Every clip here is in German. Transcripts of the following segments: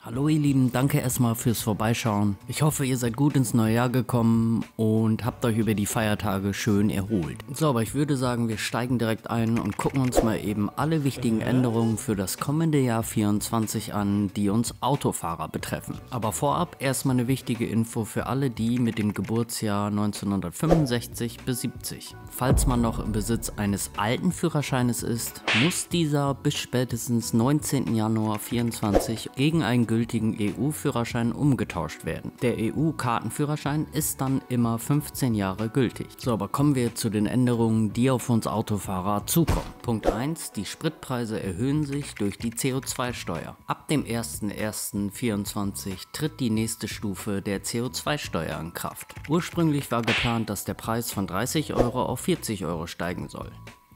Hallo ihr Lieben, danke erstmal fürs Vorbeischauen. Ich hoffe, ihr seid gut ins neue Jahr gekommen und habt euch über die Feiertage schön erholt. So, aber ich würde sagen, wir steigen direkt ein und gucken uns mal eben alle wichtigen Änderungen für das kommende Jahr 24 an, die uns Autofahrer betreffen. Aber vorab erstmal eine wichtige Info für alle die mit dem Geburtsjahr 1965 bis 70. Falls man noch im Besitz eines alten Führerscheines ist, muss dieser bis spätestens 19. Januar 24 gegen einen gültigen EU-Führerschein umgetauscht werden. Der EU-Kartenführerschein ist dann immer 15 Jahre gültig. So, aber kommen wir zu den Änderungen, die auf uns Autofahrer zukommen. Punkt 1. Die Spritpreise erhöhen sich durch die CO2-Steuer. Ab dem 01.01.24 tritt die nächste Stufe der CO2-Steuer in Kraft. Ursprünglich war geplant, dass der Preis von 30 Euro auf 40 Euro steigen soll.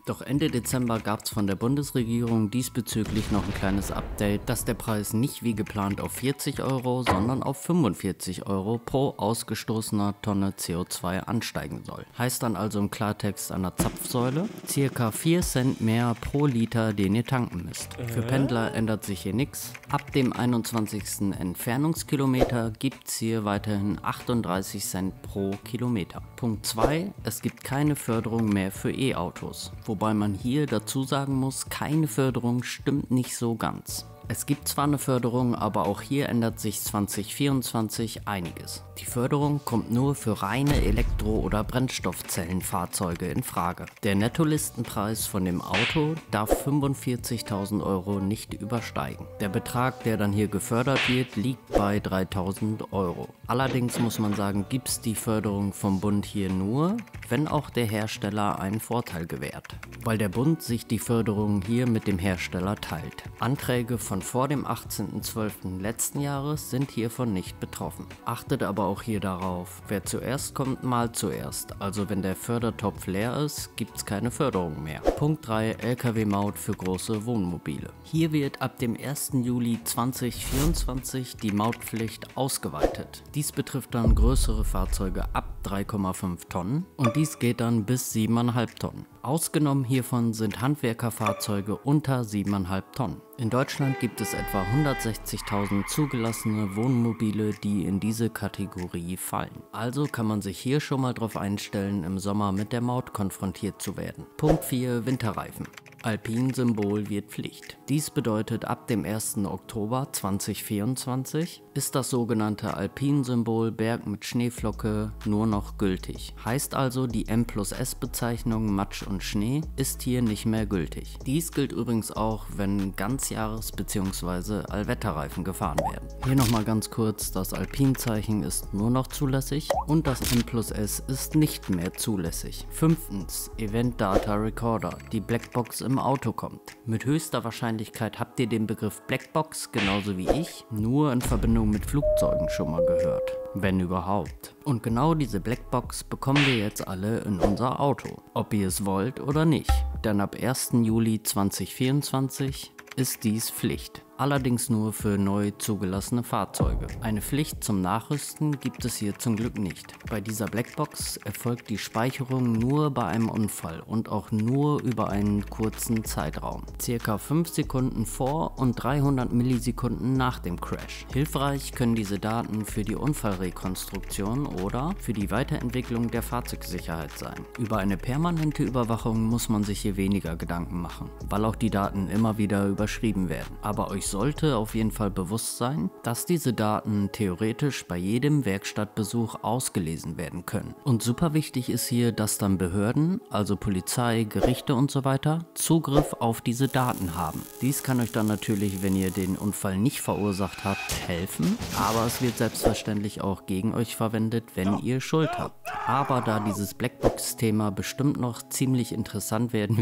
Doch Ende Dezember gab es von der Bundesregierung diesbezüglich noch ein kleines Update, dass der Preis nicht wie geplant auf 40 Euro, sondern auf 45 Euro pro ausgestoßener Tonne CO2 ansteigen soll. Heißt dann also im Klartext an der Zapfsäule circa 4 Cent mehr pro Liter, den ihr tanken müsst. Für Pendler ändert sich hier nichts. Ab dem 21. Entfernungskilometer gibt es hier weiterhin 38 Cent pro Kilometer. Punkt 2. Es gibt keine Förderung mehr für E-Autos. Wobei man hier dazu sagen muss, keine Förderung stimmt nicht so ganz. Es gibt zwar eine Förderung, aber auch hier ändert sich 2024 einiges. Die Förderung kommt nur für reine Elektro- oder Brennstoffzellenfahrzeuge in Frage. Der Nettolistenpreis von dem Auto darf 45.000 Euro nicht übersteigen. Der Betrag, der dann hier gefördert wird, liegt bei 3.000 Euro. Allerdings muss man sagen, gibt es die Förderung vom Bund hier nur, wenn auch der Hersteller einen Vorteil gewährt, weil der Bund sich die Förderung hier mit dem Hersteller teilt. Anträge von vor dem 18.12. letzten Jahres sind hiervon nicht betroffen. Achtet aber auch hier darauf, wer zuerst kommt, mal zuerst. Also wenn der Fördertopf leer ist, gibt es keine Förderung mehr. Punkt 3. Lkw-Maut für große Wohnmobile. Hier wird ab dem 1. Juli 2024 die Mautpflicht ausgeweitet. Dies betrifft dann größere Fahrzeuge ab 3,5 Tonnen und dies geht dann bis 7,5 Tonnen. Ausgenommen hiervon sind Handwerkerfahrzeuge unter 7,5 Tonnen. In Deutschland gibt es etwa 160.000 zugelassene Wohnmobile, die in diese Kategorie fallen. Also kann man sich hier schon mal darauf einstellen, im Sommer mit der Maut konfrontiert zu werden. Punkt 4. Winterreifen. Alpin-Symbol wird Pflicht. Dies bedeutet, ab dem 1. Oktober 2024 ist das sogenannte Alpin-Symbol Berg mit Schneeflocke nur noch gültig. Heißt also, die M+S-Bezeichnung Matsch und Schnee ist hier nicht mehr gültig. Dies gilt übrigens auch, wenn Ganzjahres- bzw. Allwetterreifen gefahren werden. Hier nochmal ganz kurz, das Alpin-Zeichen ist nur noch zulässig und das M+S ist nicht mehr zulässig. 5. Event Data Recorder, die Blackbox im Auto kommt. Mit höchster Wahrscheinlichkeit habt ihr den Begriff Blackbox, genauso wie ich, nur in Verbindung mit Flugzeugen schon mal gehört. Wenn überhaupt. Und genau diese Blackbox bekommen wir jetzt alle in unser Auto. Ob ihr es wollt oder nicht. Denn ab 1. Juli 2024 ist dies Pflicht. Allerdings nur für neu zugelassene Fahrzeuge. Eine Pflicht zum Nachrüsten gibt es hier zum Glück nicht. Bei dieser Blackbox erfolgt die Speicherung nur bei einem Unfall und auch nur über einen kurzen Zeitraum. Circa 5 Sekunden vor und 300 Millisekunden nach dem Crash. Hilfreich können diese Daten für die Unfallrekonstruktion oder für die Weiterentwicklung der Fahrzeugsicherheit sein. Über eine permanente Überwachung muss man sich hier weniger Gedanken machen, weil auch die Daten immer wieder überschrieben werden. Aber euch sollte auf jeden Fall bewusst sein, dass diese Daten theoretisch bei jedem Werkstattbesuch ausgelesen werden können. Und super wichtig ist hier, dass dann Behörden, also Polizei, Gerichte und so weiter, Zugriff auf diese Daten haben. Dies kann euch dann natürlich, wenn ihr den Unfall nicht verursacht habt, helfen, aber es wird selbstverständlich auch gegen euch verwendet, wenn ihr Schuld habt. Aber da dieses Blackbox-Thema bestimmt noch ziemlich interessant werden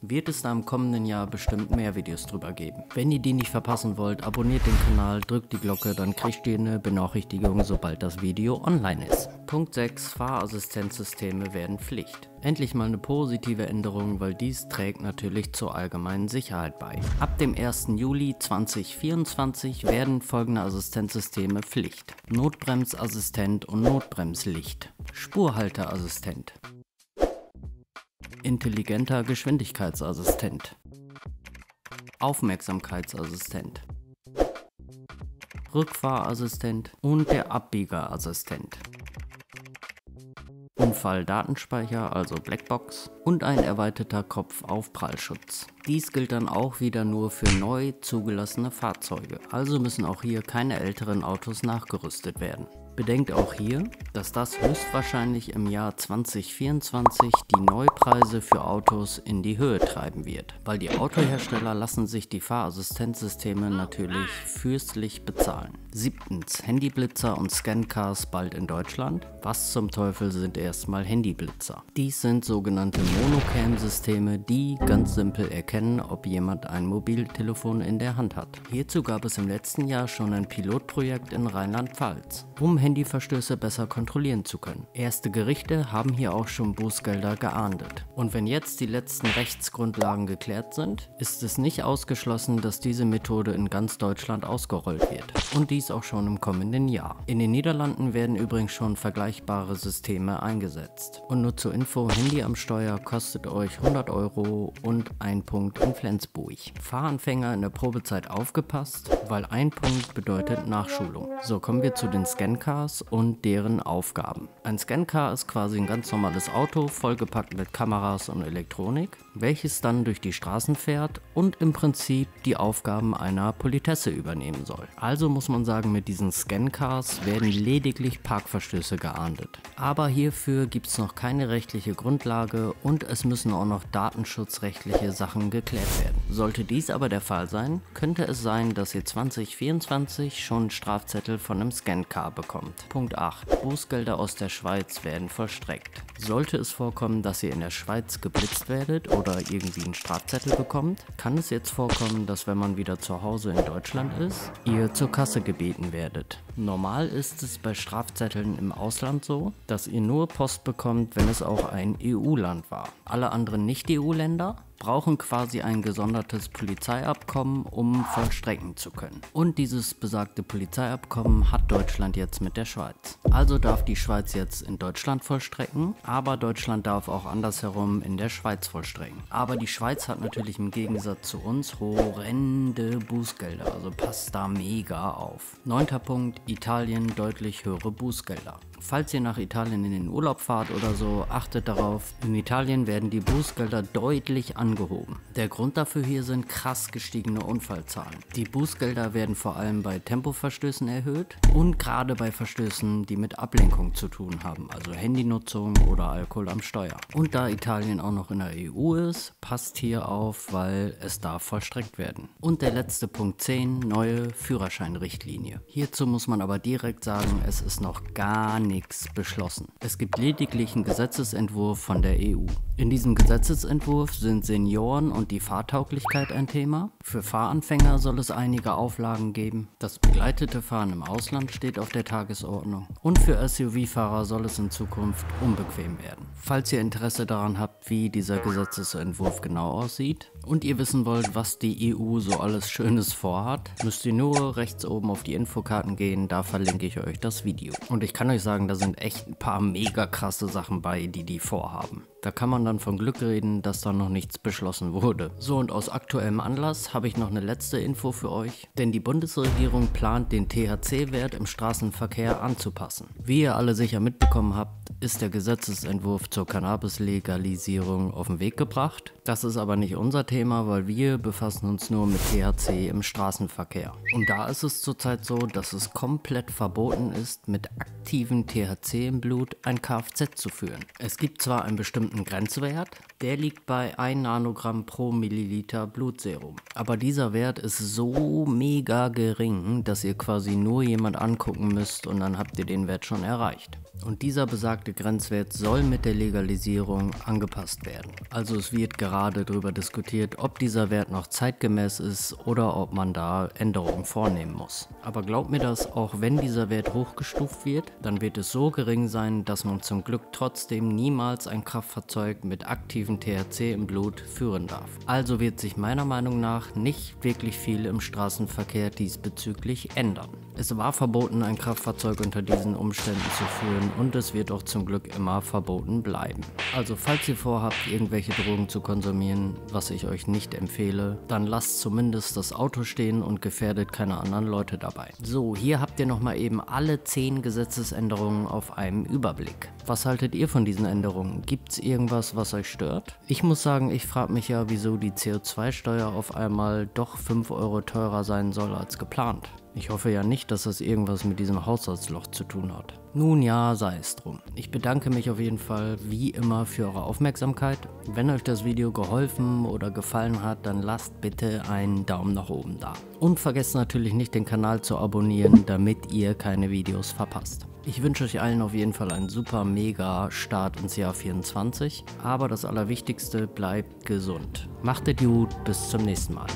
wird es da im kommenden Jahr bestimmt mehr Videos drüber geben. Wenn ihr die nicht verpassen wollt, abonniert den Kanal, drückt die Glocke, dann kriegt ihr eine Benachrichtigung, sobald das Video online ist. Punkt 6. Fahrassistenzsysteme werden Pflicht. Endlich mal eine positive Änderung, weil dies trägt natürlich zur allgemeinen Sicherheit bei. Ab dem 1. Juli 2024 werden folgende Assistenzsysteme Pflicht: Notbremsassistent und Notbremslicht, Spurhalteassistent, intelligenter Geschwindigkeitsassistent, Aufmerksamkeitsassistent, Rückfahrassistent und der Abbiegerassistent. Unfalldatenspeicher, also Blackbox, und ein erweiterter Kopfaufprallschutz. Dies gilt dann auch wieder nur für neu zugelassene Fahrzeuge, also müssen auch hier keine älteren Autos nachgerüstet werden. Bedenkt auch hier, dass das höchstwahrscheinlich im Jahr 2024 die Neupreise für Autos in die Höhe treiben wird, weil die Autohersteller lassen sich die Fahrassistenzsysteme natürlich fürstlich bezahlen. 7. Handyblitzer und Scancars bald in Deutschland. Was zum Teufel sind erstmal Handyblitzer? Dies sind sogenannte Monocam-Systeme, die ganz simpel erkennen, ob jemand ein Mobiltelefon in der Hand hat. Hierzu gab es im letzten Jahr schon ein Pilotprojekt in Rheinland-Pfalz, um Handyverstöße besser kontrollieren zu können. Erste Gerichte haben hier auch schon Bußgelder geahndet. Und wenn jetzt die letzten Rechtsgrundlagen geklärt sind, ist es nicht ausgeschlossen, dass diese Methode in ganz Deutschland ausgerollt wird. Und dies auch schon im kommenden Jahr. In den Niederlanden werden übrigens schon vergleichbare Systeme eingesetzt. Und nur zur Info, Handy am Steuer kostet euch 100 € und 1 Punkt in Flensburg. Fahranfänger in der Probezeit aufgepasst, weil 1 Punkt bedeutet Nachschulung. So, kommen wir zu den Scancars und deren Aufgaben. Ein Scancar ist quasi ein ganz normales Auto, vollgepackt mit Kameras und Elektronik, welches dann durch die Straßen fährt und im Prinzip die Aufgaben einer Politesse übernehmen soll. Also muss man sagen, mit diesen Scancars werden lediglich Parkverstöße geahndet. Aber hierfür gibt es noch keine rechtliche Grundlage und es müssen auch noch datenschutzrechtliche Sachen geklärt werden. Sollte dies aber der Fall sein, könnte es sein, dass ihr 2024 schon Strafzettel von einem Scancar bekommt. Punkt 8. Bußgelder aus der Schweiz werden vollstreckt. Sollte es vorkommen, dass ihr in der Schweiz geblitzt werdet oder irgendwie einen Strafzettel bekommt, kann es jetzt vorkommen, dass wenn man wieder zu Hause in Deutschland ist, ihr zur Kasse gebeten werdet. Normal ist es bei Strafzetteln im Ausland so, dass ihr nur Post bekommt, wenn es auch ein EU-Land war. Alle anderen Nicht-EU-Länder brauchen quasi ein gesondertes Polizeiabkommen, um vollstrecken zu können. Und dieses besagte Polizeiabkommen hat Deutschland jetzt mit der Schweiz. Also darf die Schweiz jetzt in Deutschland vollstrecken, aber Deutschland darf auch andersherum in der Schweiz vollstrecken. Aber die Schweiz hat natürlich im Gegensatz zu uns horrende Bußgelder, also passt da mega auf. 9. Punkt, Italien deutlich höhere Bußgelder. Falls ihr nach Italien in den Urlaub fahrt oder so, achtet darauf, in Italien werden die Bußgelder deutlich angehoben. Der Grund dafür hier sind krass gestiegene Unfallzahlen. Die Bußgelder werden vor allem bei Tempoverstößen erhöht und gerade bei Verstößen, die mit Ablenkung zu tun haben, also Handynutzung oder Alkohol am Steuer. Und da Italien auch noch in der EU ist, passt hier auf, weil es darf vollstreckt werden. Und der letzte Punkt 10, neue Führerscheinrichtlinie. Hierzu muss man aber direkt sagen, es ist noch gar nichts beschlossen. Es gibt lediglich einen Gesetzesentwurf von der EU. In diesem Gesetzesentwurf sind Senioren und die Fahrtauglichkeit ein Thema. Für Fahranfänger soll es einige Auflagen geben. Das begleitete Fahren im Ausland steht auf der Tagesordnung. Und für SUV-Fahrer soll es in Zukunft unbequem werden. Falls ihr Interesse daran habt, wie dieser Gesetzesentwurf genau aussieht und ihr wissen wollt, was die EU so alles Schönes vorhat, müsst ihr nur rechts oben auf die Infokarten gehen, da verlinke ich euch das Video. Und ich kann euch sagen, da sind echt ein paar mega krasse Sachen bei, die vorhaben. Da kann man dann von Glück reden, dass da noch nichts beschlossen wurde. So, und aus aktuellem Anlass habe ich noch eine letzte Info für euch. Denn die Bundesregierung plant, den THC-Wert im Straßenverkehr anzupassen. Wie ihr alle sicher mitbekommen habt, ist der Gesetzesentwurf zur Cannabis-Legalisierung auf den Weg gebracht. Das ist aber nicht unser Thema, weil wir befassen uns nur mit THC im Straßenverkehr. Und da ist es zurzeit so, dass es komplett verboten ist, mit aktivem THC im Blut ein Kfz zu führen. Es gibt zwar einen bestimmten Grenzwert, der liegt bei 1 Nanogramm pro Milliliter Blutserum. Aber dieser Wert ist so mega gering, dass ihr quasi nur jemand angucken müsst und dann habt ihr den Wert schon erreicht. Und dieser besagte Grenzwert soll mit der Legalisierung angepasst werden. Also es wird gerade darüber diskutiert, ob dieser Wert noch zeitgemäß ist oder ob man da Änderungen vornehmen muss. Aber glaubt mir das, auch wenn dieser Wert hochgestuft wird, dann wird es so gering sein, dass man zum Glück trotzdem niemals ein Kraftfahrzeug mit aktivem THC im Blut führen darf. Also wird sich meiner Meinung nach nicht wirklich viel im Straßenverkehr diesbezüglich ändern. Es war verboten, ein Kraftfahrzeug unter diesen Umständen zu führen und es wird auch zum Glück immer verboten bleiben. Also falls ihr vorhabt, irgendwelche Drogen zu konsumieren, was ich euch nicht empfehle, dann lasst zumindest das Auto stehen und gefährdet keine anderen Leute dabei. So, hier habt ihr nochmal eben alle 10 Gesetzesänderungen auf einem Überblick. Was haltet ihr von diesen Änderungen? Gibt es irgendwas, was euch stört? Ich muss sagen, ich frage mich ja, wieso die CO2-Steuer auf einmal doch 5 Euro teurer sein soll als geplant. Ich hoffe ja nicht, dass das irgendwas mit diesem Haushaltsloch zu tun hat. Nun ja, sei es drum. Ich bedanke mich auf jeden Fall wie immer für eure Aufmerksamkeit. Wenn euch das Video geholfen oder gefallen hat, dann lasst bitte einen Daumen nach oben da. Und vergesst natürlich nicht, den Kanal zu abonnieren, damit ihr keine Videos verpasst. Ich wünsche euch allen auf jeden Fall einen super mega Start ins Jahr 24. Aber das Allerwichtigste, bleibt gesund. Macht es gut, bis zum nächsten Mal.